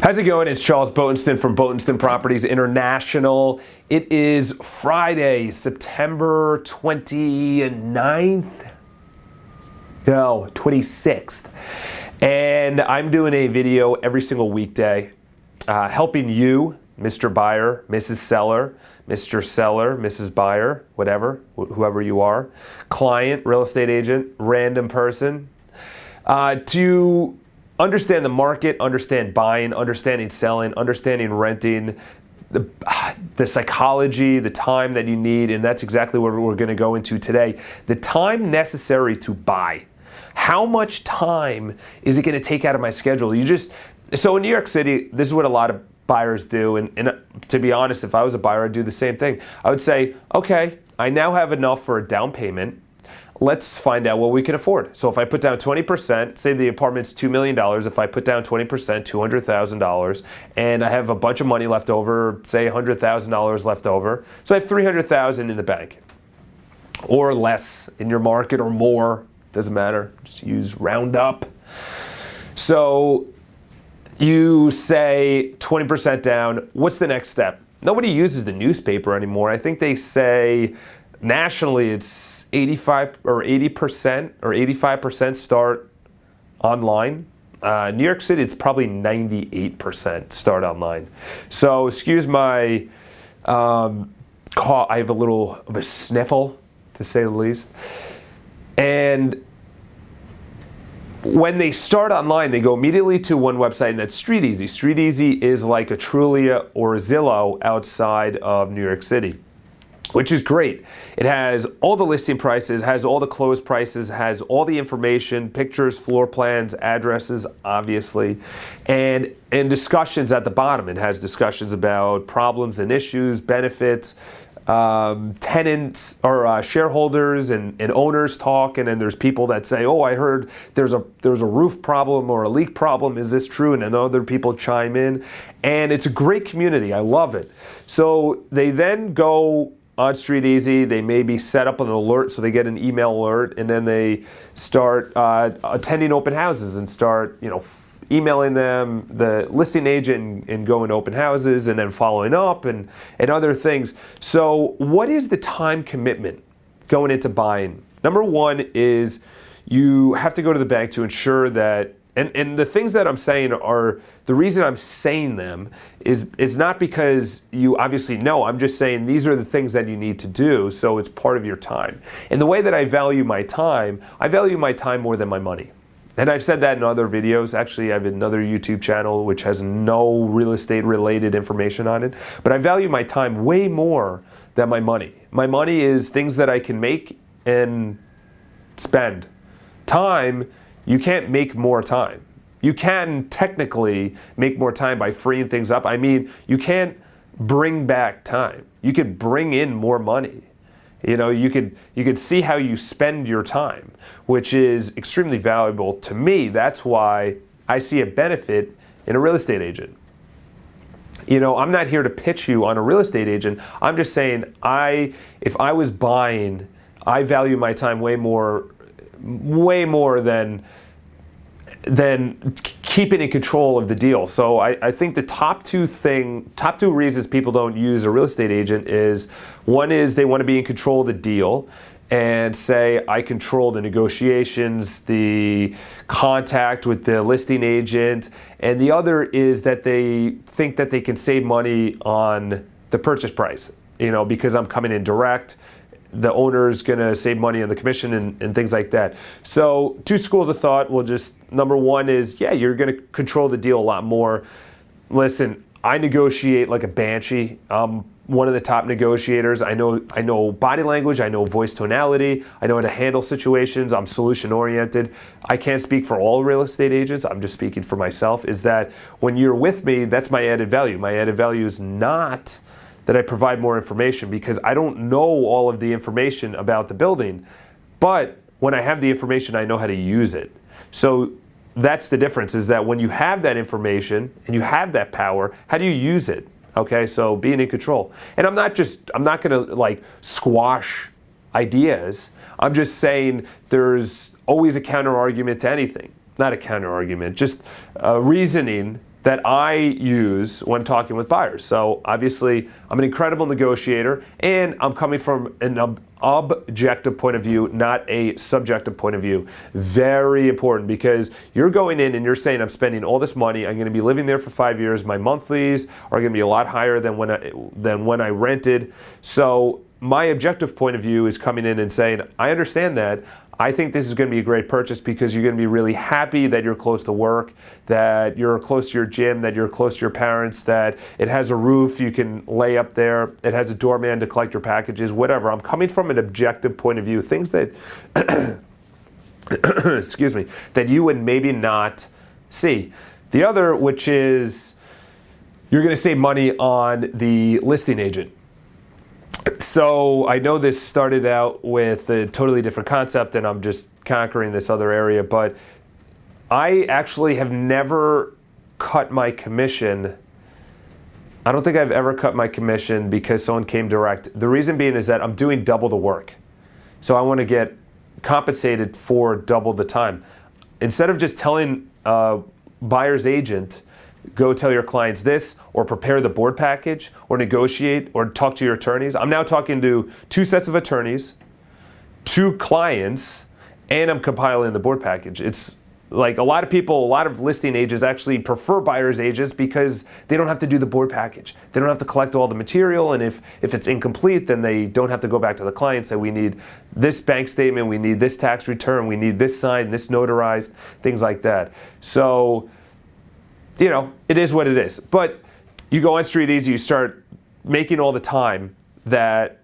How's it going? It's Charles Botensten from Botensten Properties International. It is Friday, September 29th? No, 26th. And I'm doing a video every single weekday helping you, Mr. Buyer, Mrs. Seller, Mr. Seller, Mrs. Buyer, whatever, whoever you are, client, real estate agent, random person, to understand the market, understand buying, understanding selling, understanding renting, the psychology, the time that you need, and that's exactly what we're going to go into today. The time necessary to buy. How much time is it going to take out of my schedule? So in New York City, this is what a lot of buyers do, and to be honest, if I was a buyer, I'd do the same thing. I would say, okay, I now have enough for a down payment. Let's find out what we can afford. So if I put down 20%, say the apartment's $2 million, if I put down 20%, $200,000, and I have a bunch of money left over, say $100,000 left over, so I have $300,000 in the bank, or less in your market, or more, doesn't matter, just use round up. So you say 20% down, what's the next step? Nobody uses the newspaper anymore. I think they say nationally it's 85 or 80% or 85% start online. New York City, it's probably 98% start online. So excuse my cough, I have a little of a sniffle, to say the least. And when they start online, they go immediately to one website, and that's Streeteasy. Streeteasy is like a Trulia or a Zillow outside of New York City, which is great. It has all the listing prices, it has all the closed prices, it has all the information, pictures, floor plans, addresses, obviously, and discussions at the bottom. It has discussions about problems and issues, benefits, tenants or shareholders and owners talk, and then there's people that say, oh, I heard there's a roof problem or a leak problem, is this true? And then other people chime in, and it's a great community. I love it. So they then go on Streeteasy, they maybe set up an alert, so they get an email alert, and then they start attending open houses and start, emailing them, the listing agent, and going to open houses, and then following up and other things. So what is the time commitment going into buying? Number one is you have to go to the bank to ensure that, and the things that I'm saying are, the reason I'm saying them is not because you obviously know, I'm just saying these are the things that you need to do, so it's part of your time. And the way that I value my time more than my money. And I've said that in other videos. Actually, I have another YouTube channel which has no real estate related information on it. But I value my time way more than my money. My money is things that I can make and spend. Time, you can't make more time. You can technically make more time by freeing things up. I mean, you can't bring back time. You could bring in more money. You could see how you spend your time, which is extremely valuable to me. That's why I see a benefit in a real estate agent. I'm not here to pitch you on a real estate agent. I'm just saying, if I was buying, I value my time way more than keeping in control of the deal. So I think the top two reasons people don't use a real estate agent is, one is they want to be in control of the deal and say, I control the negotiations, the contact with the listing agent, and the other is that they think that they can save money on the purchase price, because I'm coming in direct. The owner's gonna save money on the commission and things like that. So two schools of thought will just, number one is, yeah, you're gonna control the deal a lot more. Listen, I negotiate like a banshee. I'm one of the top negotiators. I know body language, I know voice tonality, I know how to handle situations, I'm solution oriented. I can't speak for all real estate agents, I'm just speaking for myself, is that when you're with me, that's my added value. My added value is not that I provide more information, because I don't know all of the information about the building, but when I have the information, I know how to use it. So that's the difference, is that when you have that information and you have that power, how do you use it? Okay, so being in control. And I'm not gonna squash ideas. I'm just saying there's always a counter argument to anything. Not a counter argument, just reasoning that I use when talking with buyers. So obviously, I'm an incredible negotiator, and I'm coming from an objective point of view, not a subjective point of view. Very important, because you're going in and you're saying, I'm spending all this money, I'm going to be living there for 5 years, my monthlies are going to be a lot higher than when I rented. So my objective point of view is coming in and saying, I understand that. I think this is going to be a great purchase because you're going to be really happy that you're close to work, that you're close to your gym, that you're close to your parents, that it has a roof you can lay up there, it has a doorman to collect your packages, whatever. I'm coming from an objective point of view, things that, excuse me, that you would maybe not see. The other, which is you're going to save money on the listing agent. So I know this started out with a totally different concept and I'm just conquering this other area, but I actually have never cut my commission. I don't think I've ever cut my commission because someone came direct. The reason being is that I'm doing double the work. So I want to get compensated for double the time. Instead of just telling a buyer's agent, go tell your clients this, or prepare the board package, or negotiate, or talk to your attorneys. I'm now talking to 2 sets of attorneys, 2 clients, and I'm compiling the board package. It's like a lot of people, a lot of listing agents actually prefer buyer's agents because they don't have to do the board package. They don't have to collect all the material, and if it's incomplete, then they don't have to go back to the client and say, we need this bank statement, we need this tax return, we need this signed, this notarized, things like that. So, you know, it is what it is. But you go on Streeteasy, you start making all the time that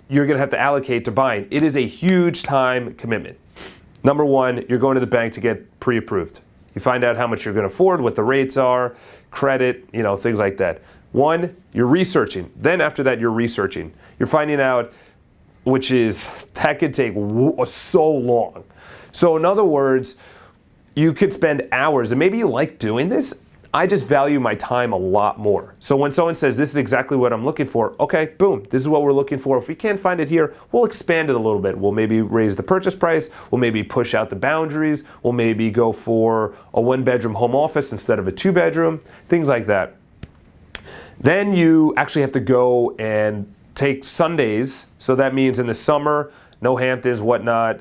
you're going to have to allocate to buying. It is a huge time commitment. Number one, you're going to the bank to get pre-approved. You find out how much you're going to afford, what the rates are, credit, you know, things like that. One, you're researching. Then after that, you're researching. You're finding out, that could take so long. So in other words, you could spend hours, and maybe you like doing this. I just value my time a lot more. So when someone says, this is exactly what I'm looking for, okay, boom, this is what we're looking for. If we can't find it here, we'll expand it a little bit. We'll maybe raise the purchase price. We'll maybe push out the boundaries. We'll maybe go for a 1-bedroom home office instead of a 2-bedroom, things like that. Then you actually have to go and take Sundays. So that means in the summer, no Hamptons, whatnot,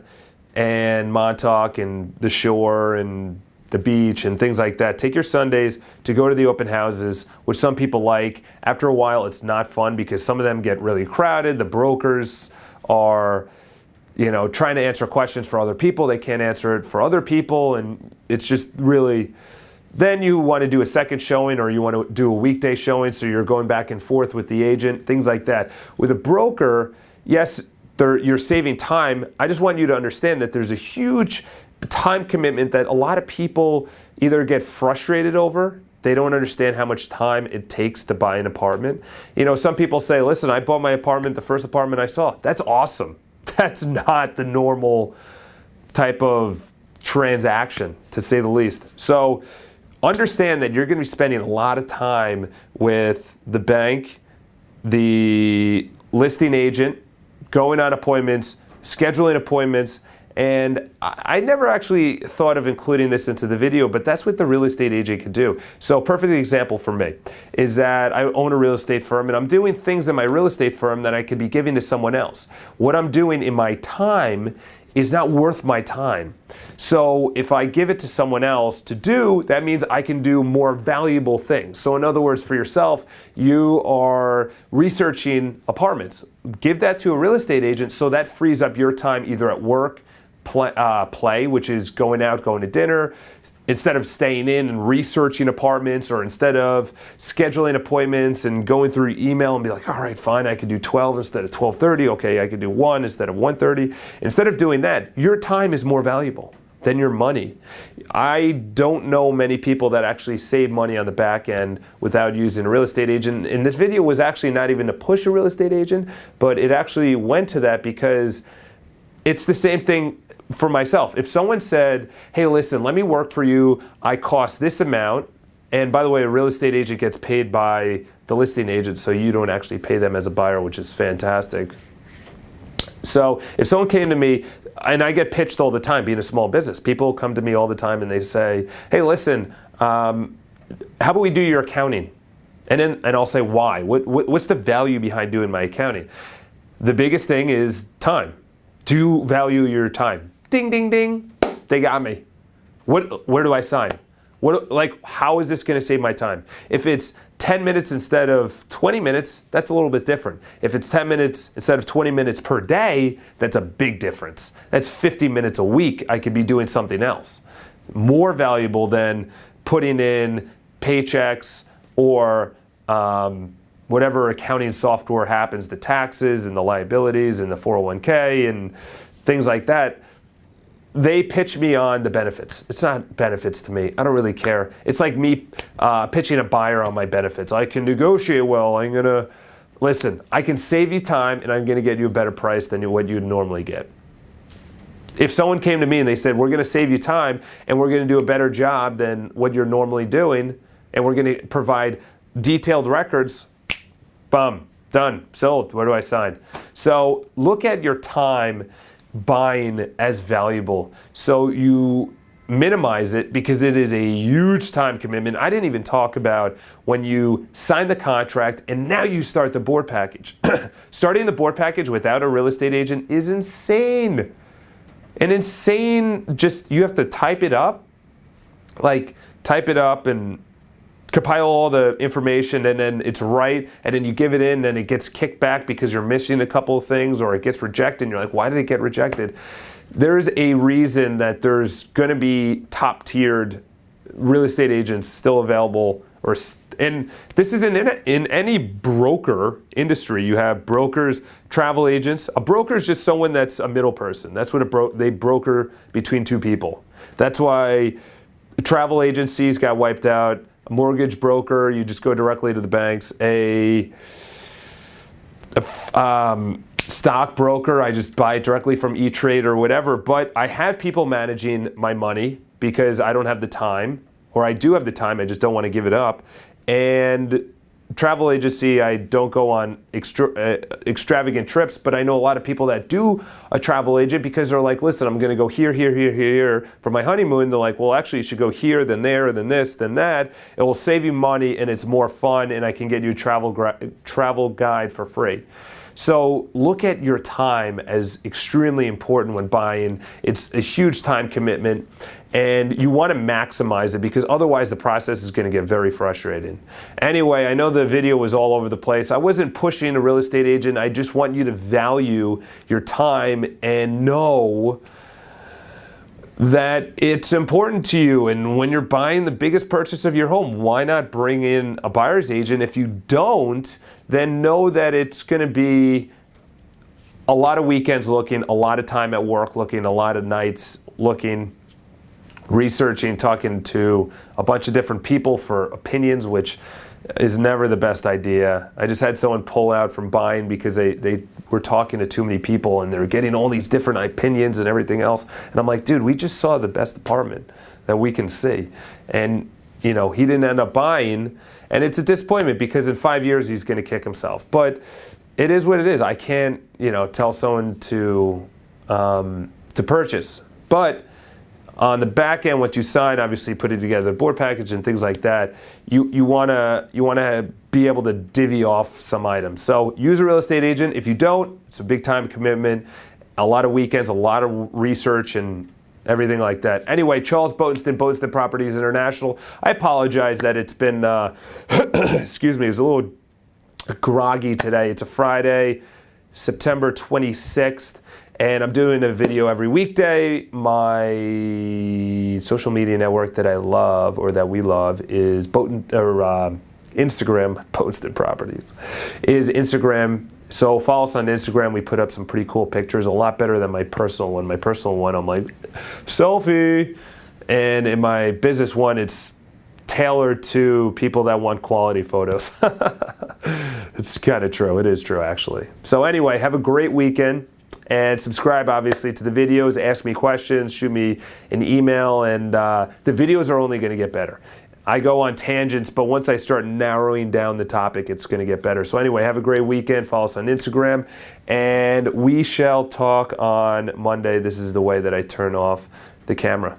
and Montauk and the shore and the beach and things like that. Take your Sundays to go to the open houses, which some people like. After a while, it's not fun because some of them get really crowded. The brokers are, you know, trying to answer questions for other people. They can't answer it for other people, and it's just really. Then you want to do a second showing, or you want to do a weekday showing, so you're going back and forth with the agent, things like that. With a broker, yes, you're saving time. I just want you to understand that there's a huge time commitment that a lot of people either get frustrated over. They don't understand how much time it takes to buy an apartment. You know, some people say, listen, I bought my apartment, the first apartment I saw. That's awesome. That's not the normal type of transaction, to say the least. So understand that you're going to be spending a lot of time with the bank, the listing agent, going on appointments, scheduling appointments, and I never actually thought of including this into the video, but that's what the real estate agent can do. So perfect example for me is that I own a real estate firm, and I'm doing things in my real estate firm that I could be giving to someone else. What I'm doing in my time is not worth my time. So if I give it to someone else to do, that means I can do more valuable things. So in other words, for yourself, you are researching apartments. Give that to a real estate agent so that frees up your time either at work, play, which is going out, going to dinner, instead of staying in and researching apartments, or instead of scheduling appointments and going through email and be like, all right, fine, I can do 12 instead of 12:30. Okay, I can do 1 instead of 1:30. Instead of doing that, your time is more valuable than your money. I don't know many people that actually save money on the back end without using a real estate agent. And this video was actually not even to push a real estate agent, but it actually went to that because it's the same thing for myself. If someone said, hey, listen, let me work for you, I cost this amount, and by the way, a real estate agent gets paid by the listing agent, so you don't actually pay them as a buyer, which is fantastic. So if someone came to me, and I get pitched all the time being a small business, people come to me all the time and they say, hey, listen, how about we do your accounting? And I'll say why. What's the value behind doing my accounting? The biggest thing is time. Do you value your time? Ding, ding, ding. They got me. Where do I sign? How is this going to save my time? If it's 10 minutes instead of 20 minutes, that's a little bit different. If it's 10 minutes instead of 20 minutes per day, that's a big difference. That's 50 minutes a week. I could be doing something else. More valuable than putting in paychecks or whatever accounting software happens, the taxes and the liabilities and the 401k and things like that. They pitch me on the benefits. It's not benefits to me. I don't really care. It's like me pitching a buyer on my benefits. I can negotiate well. Listen, I can save you time and I'm going to get you a better price than what you'd normally get. If someone came to me and they said, we're going to save you time and we're going to do a better job than what you're normally doing and we're going to provide detailed records, boom, done, sold. Where do I sign? So look at your time buying as valuable. So you minimize it because it is a huge time commitment. I didn't even talk about when you sign the contract and now you start the board package. Starting the board package without a real estate agent is insane. Just you have to type it up and compile all the information and then it's right and then you give it in and it gets kicked back because you're missing a couple of things or it gets rejected and you're like, why did it get rejected? There's a reason that there's going to be top-tiered real estate agents still available, and this isn't in any broker industry. You have brokers, travel agents. A broker is just someone that's a middle person. That's what they broker between two people. That's why travel agencies got wiped out. A mortgage broker, you just go directly to the banks. A stock broker, I just buy it directly from E-Trade or whatever. But I have people managing my money because I don't have the time, or I do have the time, I just don't want to give it up. And travel agency, I don't go on extravagant trips, but I know a lot of people that do a travel agent because they're like, listen, I'm going to go here for my honeymoon. They're like, well, actually, you should go here, then there, then this, then that. It will save you money and it's more fun, and I can get you a travel guide for free. So look at your time as extremely important when buying. It's a huge time commitment, and you want to maximize it because otherwise the process is going to get very frustrating. Anyway, I know the video was all over the place. I wasn't pushing a real estate agent. I just want you to value your time and know that it's important to you. And when you're buying the biggest purchase of your home, why not bring in a buyer's agent? If you don't, then know that it's going to be a lot of weekends looking, a lot of time at work looking, a lot of nights looking, researching, talking to a bunch of different people for opinions, which is never the best idea. I just had someone pull out from buying because they were talking to too many people and they're getting all these different opinions and everything else. And I'm like, dude, we just saw the best apartment that we can see. And he didn't end up buying, and it's a disappointment because in 5 years he's going to kick himself. But it is what it is. I can't, tell someone to purchase. But on the back end, what you sign, obviously putting together a board package and things like that, you wanna be able to divvy off some items. So use a real estate agent. If you don't, it's a big time commitment, a lot of weekends, a lot of research and everything like that. Anyway, Charles Botensten Properties International. I apologize that it's been, excuse me, it was a little groggy today. It's a Friday, September 26th. And I'm doing a video every weekday. My social media network that I love, or that we love, is Instagram. Botensten Properties is Instagram. So follow us on Instagram. We put up some pretty cool pictures, a lot better than my personal one. My personal one, I'm like, selfie. And in my business one, it's tailored to people that want quality photos. It's kind of true. It is true, actually. So anyway, have a great weekend. And subscribe, obviously, to the videos. Ask me questions. Shoot me an email. And the videos are only going to get better. I go on tangents, but once I start narrowing down the topic, it's going to get better. So anyway, have a great weekend. Follow us on Instagram. And we shall talk on Monday. This is the way that I turn off the camera.